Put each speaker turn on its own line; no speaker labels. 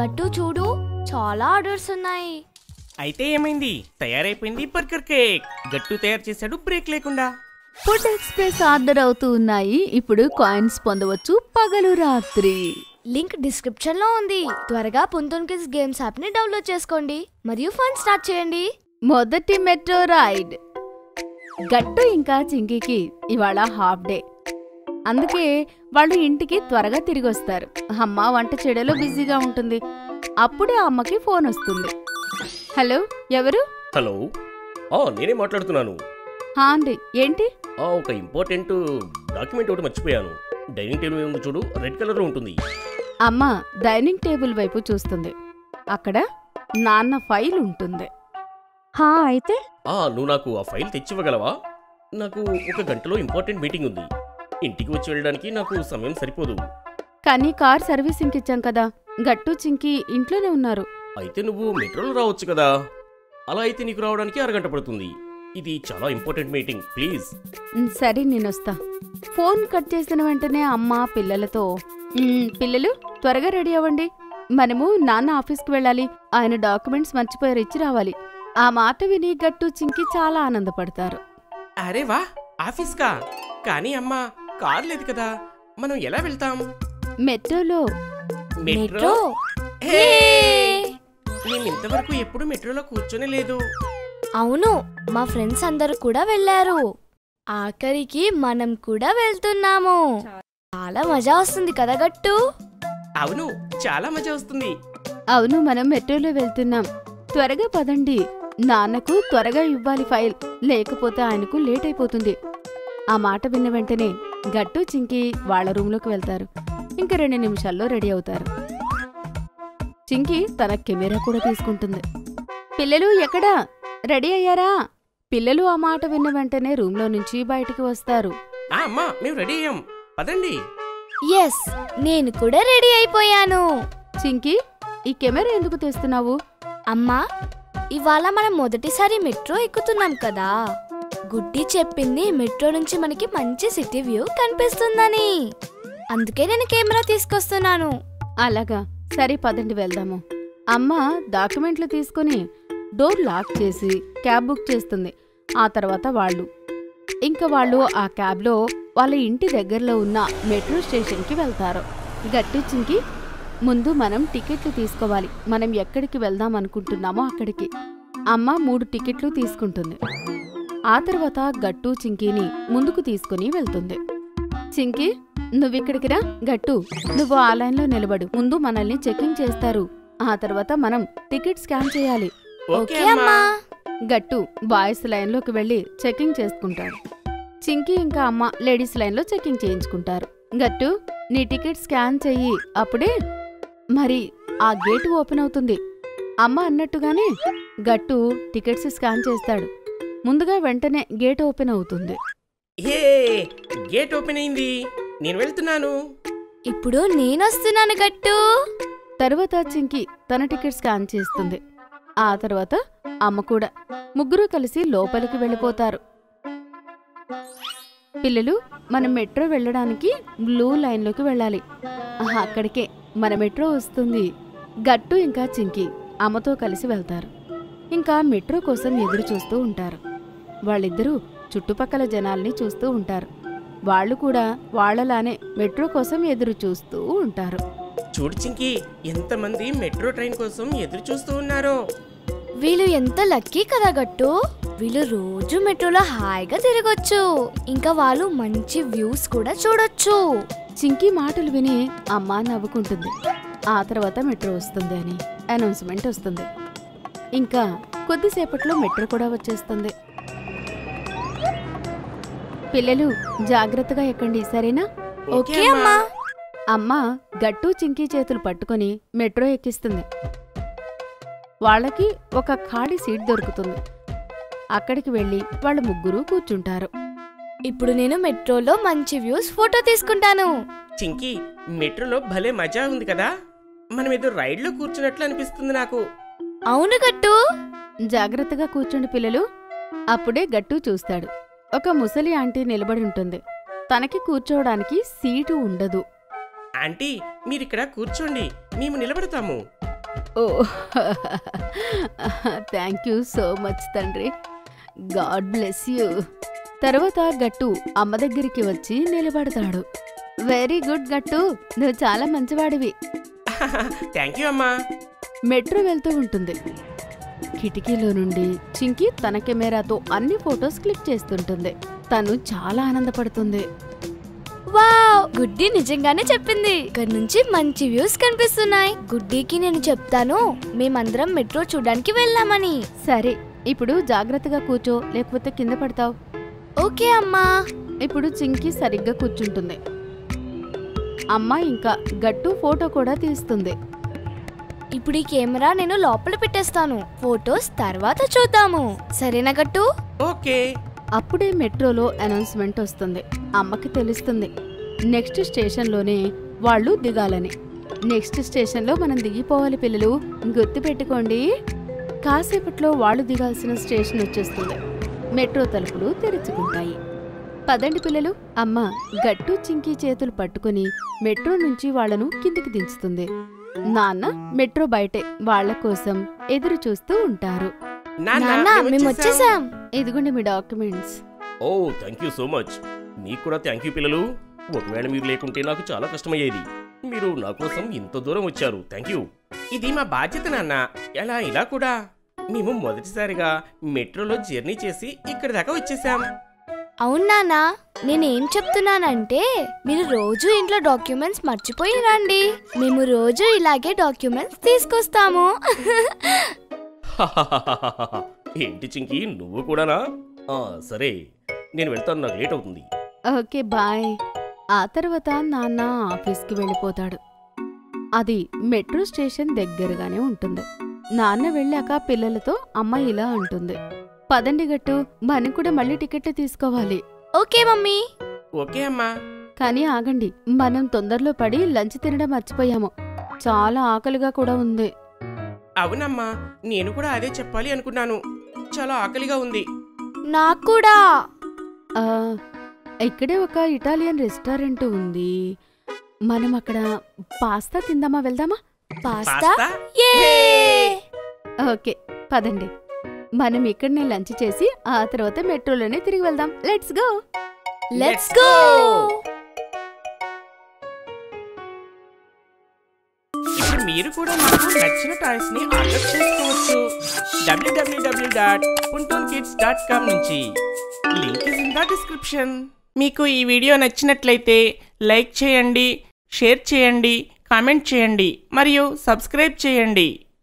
గట్టు చూడు, చాలా ఆర్డర్స్ ఉన్నాయి.
అయితే ఏమైంది? తయారైపోయింది బర్గర్ కేక్. గట్టు తయారు చేశాడు బ్రేక్ లేకుండా.
ఫుడ్ ఎక్స్ప్రెస్ ఆర్డర్ అవుతూ ఉన్నాయి. ఇప్పుడు కాయిన్స్ పొందవచ్చు పగలు రాత్రి.
లింక్ డిస్క్రిప్షన్ లో ఉంది. త్వరగా పుంతోన్ కిడ్స్ గేమ్స్ యాప్ ని డౌన్లోడ్ చేసుకోండి మరియు ఫన్ స్టార్ట్ చేయండి.
మొదటి మెట్రో రైడ్. గట్టు ఇంకా చింకీకి ఇవాళ హాఫ్ డే, అందుకే వాళ్ళు ఇంటికి త్వరగా తిరిగి వస్తారు. అమ్మ వంట చేయడంలో బిజీగా ఉంటుంది. అప్పుడే అమ్మకి ఫోన్ వస్తుంది. హలో, ఎవరు?
హలో, నేనే మాట్లాడుతున్నాను.
అండి, ఏంటి?
ఒక ఇంపార్టెంట్ డాక్యుమెంట్ ఒకటి మర్చిపోయాను. డైనింగ్ టేబుల్ ఉంది చూడు, రెడ్ కలర్ లో ఉంటుంది.
అమ్మ డైనింగ్ టేబుల్ వైపు చూస్తుంది. అక్కడ నాన్న ఫైల్ ఉంటుంది. అయితే
నువ్వు నాకు ఆ ఫైల్ తెచ్చివ్వగలవా? నాకు 1 గంటలో ఇంపార్టెంట్ మీటింగ్ ఉంది. ఇంటికి వచ్చి వెళ్ళడానికి నాకు సమయం సరిపోదు.
కానీ కార్ సర్వీసింగ్కి ఇచ్చాం కదా. గట్టు చింకి ఇంట్లోనే ఉన్నారు.
అయితే నువ్వు మెట్రోలో రావచ్చు కదా. అలా అయితే నీకు రావడానికి 1 గంట పడుతుంది. ఇది చాలా ఇంపార్టెంట్ మీటింగ్, ప్లీజ్.
సరే, నేనొస్తా. ఫోన్ కట్ చేసిన వెంటనే అమ్మ పిల్లలతో, పిల్లలు త్వరగా రెడీ అవ్వండి, మనము నాన్న ఆఫీస్కి వెళ్ళాలి, ఆయన డాక్యుమెంట్స్ మర్చిపోయారు, ఇచ్చి రావాలి. ఆ మాట విని గట్టు చింకి చాలా ఆనందపడతారు.
అరే వా, ఆఫీస్కా? కానీ అమ్మా, కార్ లేదు కదా, మనం ఎలా వెళ్తాం?
మెట్రోలో.
మెట్రో? మేము ఇంతవరకు ఎప్పుడు మెట్రోలో కూర్చొని లేదు.
అవును, మా ఫ్రెండ్స్ అందరూ కూడా వెళ్ళారు. ఆఖరికి మనం కూడా వెళ్తున్నాము. చాలా మజా వస్తుంది కదా గట్టు?
అవును, చాలా మజా వస్తుంది.
అవును, మనం మెట్రోలో వెళ్తున్నాం. త్వరగా పదండి, నాన్నకు త్వరగా ఇవ్వాలి ఫైల్, లేకపోతే ఆయనకు లేట్ అయిపోతుంది. ఆ మాట విన్న వెంటనే గట్టు చింకి వాళ్ల రూంలోకి వెళ్తారు. ఇంక 2 నిమిషాల్లో రెడీ అవుతారు. చింకి తన కెమెరా కూడా తీసుకుంటుంది. పిల్లలు ఎక్కడా? రెడీ అయ్యారా? పిల్లలు ఆ మాట విన్న వెంటనే రూంలో నుంచి బయటికి వస్తారు.
అమ్మా, మేము రెడీ అయ్యాం, పదండి.
ఎస్, నేను కూడా రెడీ అయిపోయాను.
చింకి, ఈ కెమెరా ఎందుకు తెస్తున్నావు?
అమ్మా, ఇవాళ మనం మొదటిసారి మెట్రో ఎక్కుతున్నాం కదా. గుడ్డి చెప్పింది మెట్రో నుంచి మనకి మంచి సిటీ వ్యూ కనిపిస్తుందని. అందుకే నేను కెమెరా తీసుకొస్తున్నాను.
అలాగా, సరే పదండి వెళ్దాము. అమ్మ డాక్యుమెంట్లు తీసుకుని డోర్ లాక్ చేసి క్యాబ్ బుక్ చేస్తుంది. ఆ తర్వాత వాళ్ళు ఆ క్యాబ్లో వాళ్ళ ఇంటి దగ్గరలో ఉన్న మెట్రో స్టేషన్కి వెళ్తారు. గట్టి చింకి, ముందు మనం టికెట్లు తీసుకోవాలి. మనం ఎక్కడికి వెళ్దాం అనుకుంటున్నామో అక్కడికి. అమ్మ 3 టికెట్లు తీసుకుంటుంది. ఆ తర్వాత గట్టు చింకీని ముందుకు తీసుకుని వెళ్తుంది. చింకీ, నువ్విక్కడికి రా. గట్టు, నువ్వు ఆ లైన్లో నిలబడు. ముందు మనల్ని చెకింగ్ చేస్తారు. ఆ తర్వాత మనం టికెట్ స్కాన్ చేయాలి.
ఓకే అమ్మా.
గట్టు బాయ్స్ లైన్లోకి వెళ్లి చెకింగ్ చేసుకుంటాడు. చింకీ ఇంకా అమ్మ లేడీస్ లైన్లో చెకింగ్ చేయించుకుంటారు. గట్టు, నీ టికెట్ స్కాన్ చెయ్యి, అప్పుడే మరి ఆ గేటు ఓపెన్ అవుతుంది. అమ్మ అన్నట్టుగానే గట్టు టికెట్స్ స్కాన్ చేస్తాడు. ముందుగా వెంటనే గేట్ ఓపెన్ అవుతుంది.
గేట్ ఓపెన్ అయింది, నేను వెళ్తున్నాను.
ఇప్పుడు నేనొస్తున్నాను గట్టు.
తర్వాత చింకి తన టికెట్ స్కాన్ చేస్తుంది. ఆ తర్వాత అమ్మ కూడా. ముగ్గురు కలిసి లోపలికి వెళ్ళిపోతారు. పిల్లలు, మనం మెట్రో వెళ్ళడానికి బ్లూ లైన్లోకి వెళ్ళాలి. అక్కడికే మన మెట్రో వస్తుంది. గట్టు ఇంకా చింకి అమ్మతో కలిసి వెళ్తారు. ఇంకా మెట్రో కోసం ఎదురు చూస్తూ ఉంటారు. వాళ్ళిద్దరూ చుట్టుపక్కల జనాల్ని చూస్తూ ఉంటారు. వాళ్ళు కూడా వాళ్లలానే మెట్రో కోసం ఎదురు చూస్తూ ఉంటారు.
చూడు చింకి, ఎంతమంది మెట్రో ట్రైన్ కోసం ఎదురు చూస్తూ ఉన్నారో.
వీళ్ళు ఎంత లక్కీ కదా గట్టు. వీళ్ళు రోజు మెట్రోలో హాయిగా తిరగొచ్చు. ఇంకా వాళ్ళు మంచి వ్యూస్ కూడా చూడొచ్చు.
చింకీ మాటలు విని అమ్మ నవ్వుకుంటుంది. ఆ తర్వాత మెట్రో వస్తుంది అని అనౌన్స్మెంట్ వస్తుంది. ఇంకా కొద్దిసేపట్లో మెట్రో కూడా వచ్చేస్తుంది. పిల్లలు, జాగ్రత్తగా ఎక్కండి, సరేనా?
ఓకే అమ్మా.
అమ్మ గట్టు చింకీ చేతులు పట్టుకుని మెట్రో ఎక్కిస్తుంది. వాళ్ళకి ఒక ఖాళీ సీట్ దొరుకుతుంది. అక్కడికి వెళ్లి వాళ్ళు ముగ్గురు కూర్చుంటారు.
ఇప్పుడు నేను మెట్రోలో మంచి వ్యూస్ ఫోటో తీసుకుంటాను.
చింకీ, మెట్రోలో భలే మజా ఉంది కదా. మనం ఏదో రైడ్లో కూర్చున్నట్లు అనిపిస్తుంది నాకు.
అవును గట్టు.
జాగ్రత్తగా కూర్చోండి పిల్లలు. అప్పుడే గట్టు చూస్తాడు. ఒక ముసలి ఆంటీ నిలబడి ఉంటుంది. తనకి కూర్చోవడానికి సీటు ఉండదు.
ఆంటీ, మీరిక్కడ కూర్చోండి, మేము నిలబడతాము.
ఓ థ్యాంక్ యూ సో మచ్ తండ్రి. God bless you. తర్వాత గట్టు అమ్మ దగ్గరికి వచ్చి నిలబడతాడు. వెరీ గుడ్ గట్టు, నువ్వు చాలా మంచివాడివి.
థ్యాంక్ యూ అమ్మా.
మెట్రో వెళ్తూ ఉంటుంది. కిటికీలో నుండి చింకీ తన కెమెరాతో అన్ని ఫొటోస్ క్లిక్ చేస్తుంటుంది. తను చాలా ఆనందపడుతుంది.
వావ్, గుడ్డి నిజంగానే చెప్పింది. ఇక్కడ నుంచి మంచి వ్యూస్ కనిపిస్తున్నాయి. గుడ్డికి నేను చెప్తాను మేమందరం మెట్రో చూడడానికి వెళ్ళామని.
సరే, ఇప్పుడు జాగ్రత్తగా కూర్చో, లేకపోతే కింద పడతావు.
ఓకే అమ్మా.
ఇప్పుడు చింకీ సరిగ్గా కూర్చుంటుంది. అమ్మ ఇంకా గట్టు ఫోటో కూడా తీస్తుంది.
ఇప్పుడు ఈ కెమెరా నేను లోపల పెట్టేస్తాను. ఫోటోస్ తర్వాత చూద్దాము, సరేనా గట్టు?
ఓకే.
అప్పుడే మెట్రోలో అనౌన్స్మెంట్ వస్తుంది. అమ్మకి తెలుస్తుంది నెక్స్ట్ స్టేషన్లోనే వాళ్ళు దిగాలని. నెక్స్ట్ స్టేషన్లో మనం దిగిపోవాలి పిల్లలు, గుర్తుపెట్టుకోండి. కాసేపట్లో వాళ్ళు దిగాల్సిన స్టేషన్ వచ్చేస్తుంది. మెట్రో తలుపులు తెరుచుకుంటాయి. పదండి పిల్లలు. అమ్మ గట్టు చింకీ చేతులు పట్టుకుని మెట్రో నుంచి వాళ్లను కిందికి దించుతుంది. నాన్న మెట్రో బయటే వాళ్ల కోసం ఎదురు చూస్తూ ఉంటారు.
నాన్న మేము వచ్చేసాం.
ఇదిగోండి మీ documents.
Oh thank you so much. మీకు కూడా థ్యాంక్ యూ పిల్లలు. ఒకవేళ మీరు లేకుంటే నాకు చాలా కష్టమయ్యేది. మీరు నా కోసం ఇంత దూరం వచ్చారు. Thank you.
ఇది మా బాధ్యత నాన్న. ఇలా కూడా మేము మొదటిసారిగా మెట్రోలో జర్నీ చేసి ఇక్కడి దాకా వచ్చేసాం.
అవునానా, నేనేం చెప్తున్నానంటే మీరు రోజు ఇంట్లో డాక్యుమెంట్స్ మర్చిపోయి రండి. మేము రోజు ఇలాగే డాక్యుమెంట్స్ తీసుకొస్తాము.
ఏంటి చింకీ, నువ్వు కూడానా? సరే, నేను వెళ్తాను, నాకు లేట్ అవుతుంది.
Okay bye. ఆ తర్వాత నాన్న ఆఫీస్కి వెళ్ళిపోతాడు. అది మెట్రో స్టేషన్ దగ్గరగానే ఉంటుంది. నాన్న వెళ్ళాక పిల్లలతో అమ్మ ఇలా అంటుంది, పదండి గట్టు, మనం కూడా మళ్ళీ టికెట్లు తీసుకోవాలి.
Okay mummy.
ఓకే అమ్మా.
కానీ ఆగండి, మనం తొందరలో పడి లంచ్ తినడం మర్చిపోయాము. చాలా ఆకలిగా కూడా ఉంది.
అవునమ్మా, నేను కూడా అదే చెప్పాలి అనుకున్నాను. చాలా ఆకలిగా ఉంది.
నాకు కూడా.
ఇక్కడే ఒక ఇటాలియన్ రెస్టారెంట్ ఉంది. మనం అక్కడ పాస్తా తిందామా? వెళ్దామా?
పాస్తా?
ఓకే పదండి. మనం ఇక్కడనే లంచ్ చేసి ఆ తర్వాత మెట్రోలోనే తిరిగి వెళ్దాం. Let's go.
Let's go.
ఇప్పుడు మీరు కూడా మీకు నచ్చిన టాయ్స్ ని ఆర్డర్ చేసుకోవచ్చు. www.puntonkids.com నుంచి. Link is in the description. మీకు ఈ వీడియో నచ్చినట్లయితే లైక్ చేయండి, షేర్ చేయండి, కామెంట్ చేయండి మరియు సబ్స్క్రైబ్ చేయండి.